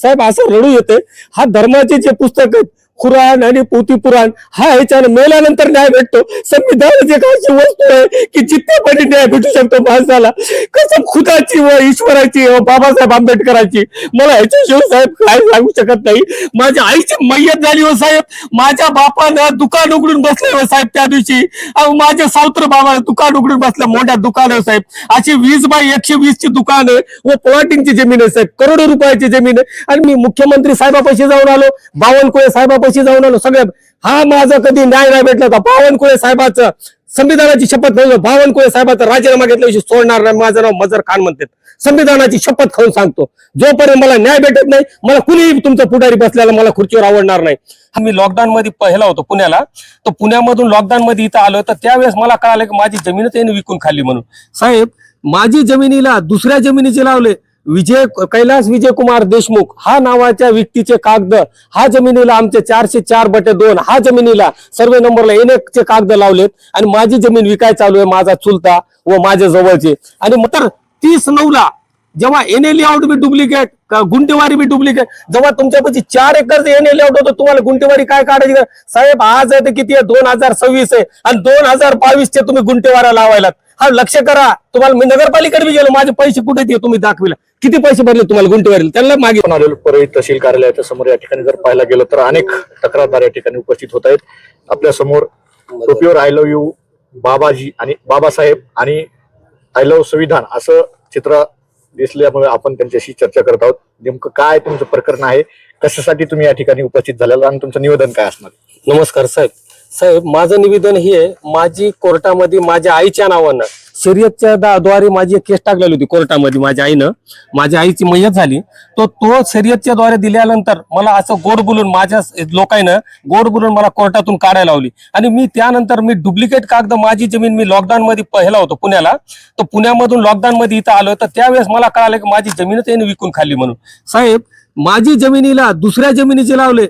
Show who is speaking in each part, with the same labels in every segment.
Speaker 1: साहेब असं रडू येते. हा धर्माचे जे पुस्तक आहेत कुराण आणि पोथी पुराण हा ह्याच्यानं मेल्यानंतर न्याय भेटतो. संविधानाची अशी वस्तू आहे की जितकेपणी न्याय भेटू शकतो माणसाला. कसम खुदाची व ईश्वराची व बाबासाहेब आंबेडकरांची. मला ह्याच्याशिवाय साहेब काय सांगू शकत नाही. माझ्या आईची मय्यत झाली हो साहेब. माझ्या बापानं दुकान उघडून बसले हो साहेब त्या दिवशी. माझ्या सावत्र बाबा दुकान उघडून बसलं, मोठ्या दुकान आहे साहेब. अशी 20x120 ची दुकान आहे व प्लॉटिंगची जमीन आहे साहेब, करोडो रुपयाची जमीन आहे. आणि मी मुख्यमंत्री साहेबापाशी जाऊन आलो, बावनकुळे साहेबापाशी जाऊन आलो सगळ्या. हा माझा कधी न्याय नाही भेटला तर बावनकुळे साहेबाचं संविधानाची शपथ घेऊन बावनकुळे साहेबाचा राजीनामा घेतल्याविषयी सोडणार नाही. माझं नाव मजर खान म्हणतात. संविधानाची शपथ खाऊन सांगतो, जोपर्यंत मला न्याय भेटत नाही मला कुणीही तुमचा पुढारी बसल्याला मला खुर्चीवर आवडणार नाही. मी लॉकडाऊन मध्ये पहिला होतो पुण्याला, तर पुण्यामधून लॉकडाऊन मध्ये इथं आलो तर त्यावेळेस मला कळालं की माझी जमीनच त्यांनी विकून खाल्ली म्हणून. साहेब माझी जमिनीला दुसऱ्या जमिनीचे लावले. कैलास विजयकुमार देशमुख हा नावाच्या व्यक्तीचे कागद हा जमिनीला आमचे 404/2 हा जमिनीला सर्वे नंबरला चे कागद लावलेत आणि माझी जमीन विकाय चालू आहे. माझा चुलता व माझ्या जवळचे. आणि तर 30/9 जेव्हा एनए लेआउट बी डुप्लिकेट, गुंटेवारी बी डुप्लिकेट. जेव्हा तुमच्यापाशी 4 एकर एनए लेआउट होतं तुम्हाला गुंटेवारी काय काढायची साहेब? आज आहे ते किती आहे? 2026 आहे आणि 2022 चे तुम्ही गुंटेवारा लावायलात. हा लक्ष करा. तुम्हाला मी नगरपालिकेकडे बी गेलो, माझे पैसे कुठे ते तुम्ही दाखविला. किती पैसे भरले तुम्हाला गुंटेवारी? त्यांना मागे
Speaker 2: परळी तहसील कार्यालयाच्या समोर या ठिकाणी जर पाहायला गेलं तर अनेक तक्रारदार या ठिकाणी उपस्थित होत आहेत. आपल्या समोर टोपीवर आय लव्ह यू बाबाजी आणि बाबासाहेब आणि आय लव्ह संविधान असं चित्र दिसल्यामुळे आपण त्यांच्याशी चर्चा करत आहोत. नेमकं काय तुमचं प्रकरण आहे, कशासाठी तुम्ही या ठिकाणी उपस्थित झालेला आणि तुमचं निवेदन काय असणार?
Speaker 1: नमस्कार साहेब. साहेब माझं निवेदन हे आहे, माझी कोर्टामध्ये माझ्या आईच्या नावानं शर्यतच्या द्वारे माझी एक केस टाकलेली होती कोर्टामध्ये. माझ्या आईनं, माझ्या आईची मयत झाली, तो शर्यतच्या द्वारे दिल्यानंतर मला असं गोड बोलून माझ्या लोकांना गोड बोलून मला कोर्टातून काढायला लावली. आणि मी त्यानंतर मी डुप्लिकेट कागद माझी जमीन मी लॉकडाऊन मध्ये पहिला होतो पुण्याला, तर पुण्यामधून लॉकडाऊन मध्ये इथं आलो तर त्यावेळेस मला कळालं की माझी जमीनच त्यांनी विकून खाल्ली म्हणून. साहेब माझी जमिनीला दुसऱ्या जमिनीचे लावले.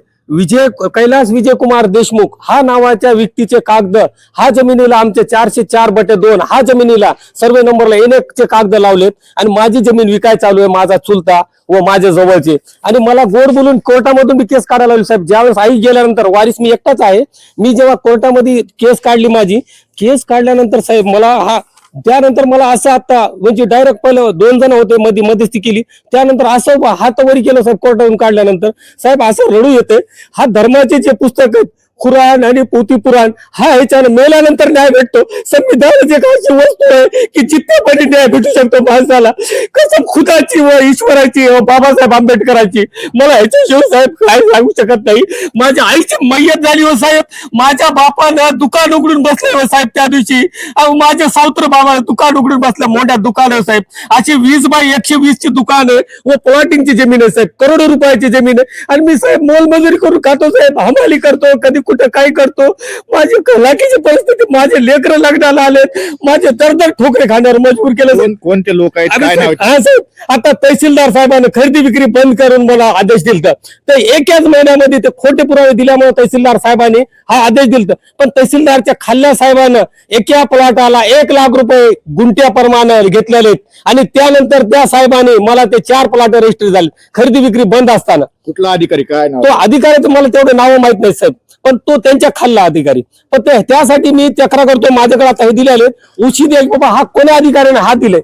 Speaker 1: कैलास विजयकुमार देशमुख हा नावाच्या व्यक्तीचे कागद हा जमिनीला आमचे 404/2 हा जमिनीला सर्वे नंबरला चे कागद लावलेत आणि माझी जमीन विकाय चालू आहे. माझा चुलता व माझ्या जवळचे. आणि मला गोड बोलून कोर्टामधून मी केस काढायला लावली. साहेब ज्यावेळेस आई गेल्यानंतर वारीस मी एकटाच आहे. मी जेव्हा कोर्टामध्ये केस काढली, माझी केस काढल्यानंतर साहेब मला त्यानंतर मला असं आता म्हणजे डायरेक्ट पहिलं 2 जण होते, मध्यस्थी केली. त्यानंतर असं हात वरी केलं साहेब कोर्टातून काढल्यानंतर. साहेब असं रडू येते. हा धर्माचे जे पुस्तक आहेत कुराण आणि पोथी पुराण हा ह्याच्यानं मेल्यानंतर न्याय भेटतो. संविधानाची अशी वस्तू आहे की जितकेपणी न्याय भेटू शकतो माणसाला. कसम खुदाची व ईश्वराची व बाबासाहेब आंबेडकरांची. मला ह्याच्याशिवाय साहेब काय सांगू शकत नाही. माझ्या आईची मय्यत झाली हो साहेब. माझ्या बापानं दुकान उघडून बसले हो साहेब त्या दिवशी. माझ्या सावत्र बाबा दुकान उघडून बसलं, मोठ्या दुकान आहे साहेब. अशी 20x120 ची दुकान आहे व प्लॉटिंगची जमीन आहे साहेब, करोडो रुपयाची जमीन आहे. आणि मी साहेब मोलमजुरी करून खातो साहेब, हमाली करतो, कधी कुठं काय करतो. माझी कलाकीची परिस्थिती, माझे लेकर लग्नाला आलेत, माझे दरदर ठोकरे खाण्यावर मजबूर केलं.
Speaker 2: कोणते लोक आहेत, काय नाव?
Speaker 1: हा साहेब आता तहसीलदार साहेबांनी खरेदी विक्री बंद करून मला आदेश दिलता. तर एकाच महिन्यामध्ये ते खोटे पुरावे दिल्यामुळे तहसीलदार साहेबांनी हा आदेश दिलता. पण तहसीलदारच्या खाल्ल्या साहेबानं एका प्लॉटाला 1 लाख रुपये गुंट्या प्रमाणे घेतलेले आणि त्यानंतर त्या साहेबांनी मला ते 4 प्लॉट रजिस्टर झाले खरेदी विक्री बंद असताना.
Speaker 2: कुठला अधिकारी, काय नाव?
Speaker 1: तो अधिकाऱ्याचं मला तेवढं नाव माहित नाही साहेब, पण तो त्यांच्या खाल्ला अधिकारी. पण त्यासाठी मी तक्रार करतो. माझ्याकडे आता हे दिलेले उशी द्या बाबा, हा कोण्या अधिकाऱ्याने हात दिले.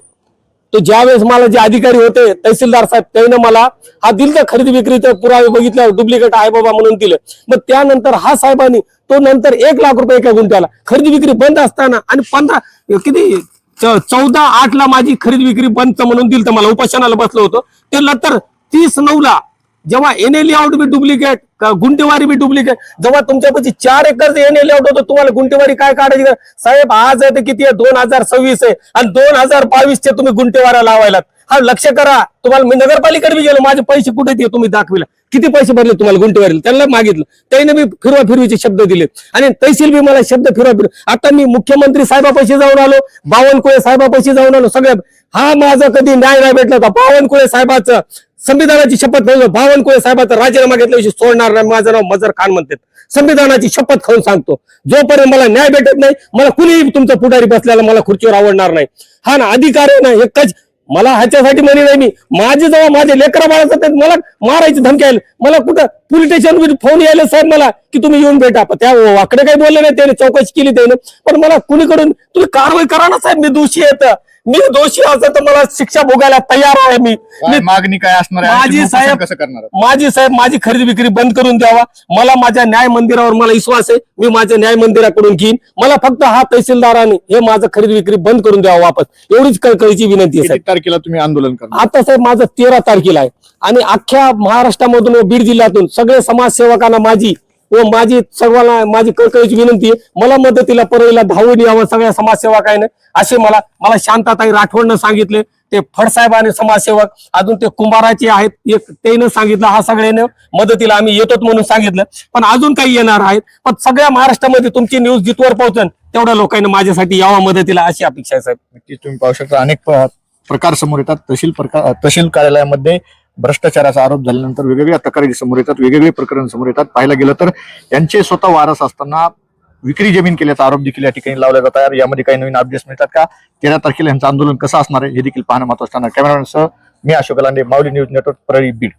Speaker 1: तो ज्यावेळेस मला जे अधिकारी होते तहसीलदार साहेब त्याने मला हा दिलं खरेदी विक्रीचे पुरावे बघितल्यावर डुप्लिकेट आहे बाबा म्हणून दिलं. मग त्यानंतर हा साहेबांनी तो नंतर 1 लाख रुपये एका गुंठ्याला खरेदी विक्री बंद असताना आणि 14/8 माझी खरेदी विक्री बंद म्हणून दिलं. मला उपोषणाला बसलो होतो. ते नंतर 30/9 जेव्हा एनए लेआउट बी डुप्लिकेट, गुंटेवारी बी डुप्लिकेट. जेव्हा तुमच्यापाशी 4 एकर एनए लेआउट होतं तुम्हाला गुंटेवारी काय काढायची साहेब? आज आहे ते किती आहे? 2026 आहे आणि 2022 चे तुम्ही गुंटेवारा लावायलात. हा लक्ष करा. तुम्हाला मी नगरपालिकेकडे बी गेलो, माझे पैसे कुठे ते तुम्ही दाखविला. किती पैसे भरले तुम्हाला गुंटेवारीला? त्यांना मागितलं, त्याने मी फिरवाफिरवीचे शब्द दिले आणि तहसील बी मला शब्द फिरवाफिरवी. आता मी मुख्यमंत्री साहेबापाशी जाऊन आलो, बावनकुळे साहेबापाशी जाऊन आलो सगळ्या. हा माझा कधी न्याय नाही भेटला तर बावनकुळे साहेबाचं संविधानाची शपथ घेऊन बावनकुळे साहेबाचा राजीनामा घेतल्याविषयी सोडणार नाही. माझं नाव मजर खान म्हणतात. संविधानाची शपथ खाऊन सांगतो, जोपर्यंत मला न्याय भेटत नाही मला कुणीही तुमचा पुढारी बसल्याला मला खुर्चीवर आवडणार नाही. हा ना अधिकार आहे ना, एकच मला ह्याच्यासाठी म्हणे नाही मी माझे जेव्हा माझे लेकरा बाळाचं मला मारायची धमकी आली मला कुठं पोलीस स्टेशन फोन यायला साहेब मला की तुम्ही येऊन भेटा त्या वाकडे काही बोलले नाही त्याने चौकशी केली त्याने पण मला कुणीकडून तुम्ही कारवाई करा ना साहेब मी दोषी आहे मी दोषी असं तर मला शिक्षा भोगायला तयार आहे मी
Speaker 2: मागणी काय असणार आहे?
Speaker 1: माझी
Speaker 2: अंतिम
Speaker 1: साहेब
Speaker 2: कसं करणार?
Speaker 1: माझी साहेब माझी खरेदी विक्री बंद करून द्यावा मला माझ्या न्याय मंदिरावर मला विश्वास आहे मी माझ्या न्याय मंदिराकडून घेईन मला फक्त हा तहसीलदाराने हे माझं खरेदी विक्री बंद करून द्यावा वापस एवढीच कळकळीची विनंती आहे
Speaker 2: किती तारखेला तुम्ही आंदोलन करणार?
Speaker 1: आता साहेब माझं 13 तारखेला आहे आणि अख्ख्या महाराष्ट्रामधून व बीड जिल्ह्यातून सगळे समाजसेवकांना माझी सर्वांना माझी कळकळीची विनंती आहे मला मदतीला परळीला धावून यावं सगळ्या समाजसेवकांनी असे मला शांताताई राठोडनं सांगितले ते फडसाहेब आणि समाजसेवक अजून ते कुंभाराचे आहेत एक त्यानं सांगितलं हा सगळ्यांना मदतीला आम्ही येतो म्हणून सांगितलं पण अजून काही येणार आहेत पण सगळ्या महाराष्ट्रामध्ये तुमची न्यूज जिथवर पोहोचन तेवढ्या लोकांनी माझ्यासाठी यावं मदतीला अशी अपेक्षा आहे साहेब
Speaker 2: नक्कीच तुम्ही पाहू शकता अनेक प्रकार समोर येतात तहसील कार्यालयामध्ये भ्रष्टाचाराचा आरोप झाल्यानंतर वेगवेगळ्या तक्रारी समोर येतात वेगवेगळे प्रकरण समोर येतात पाहायला गेलं तर यांचे स्वतः वारस असताना विक्री जमीन केल्याचा आरोप देखील या ठिकाणी लावला जात आहे यामध्ये काही नवीन अपडेट्स मिळतात का 13 तारखेला यांचं आंदोलन कसं असणार आहे हे देखील पाहणं महत्त्वाचं असणार कॅमेरामॅन सह मी अशोक लांडे माऊली न्यूज नेटवर्क परळी बीड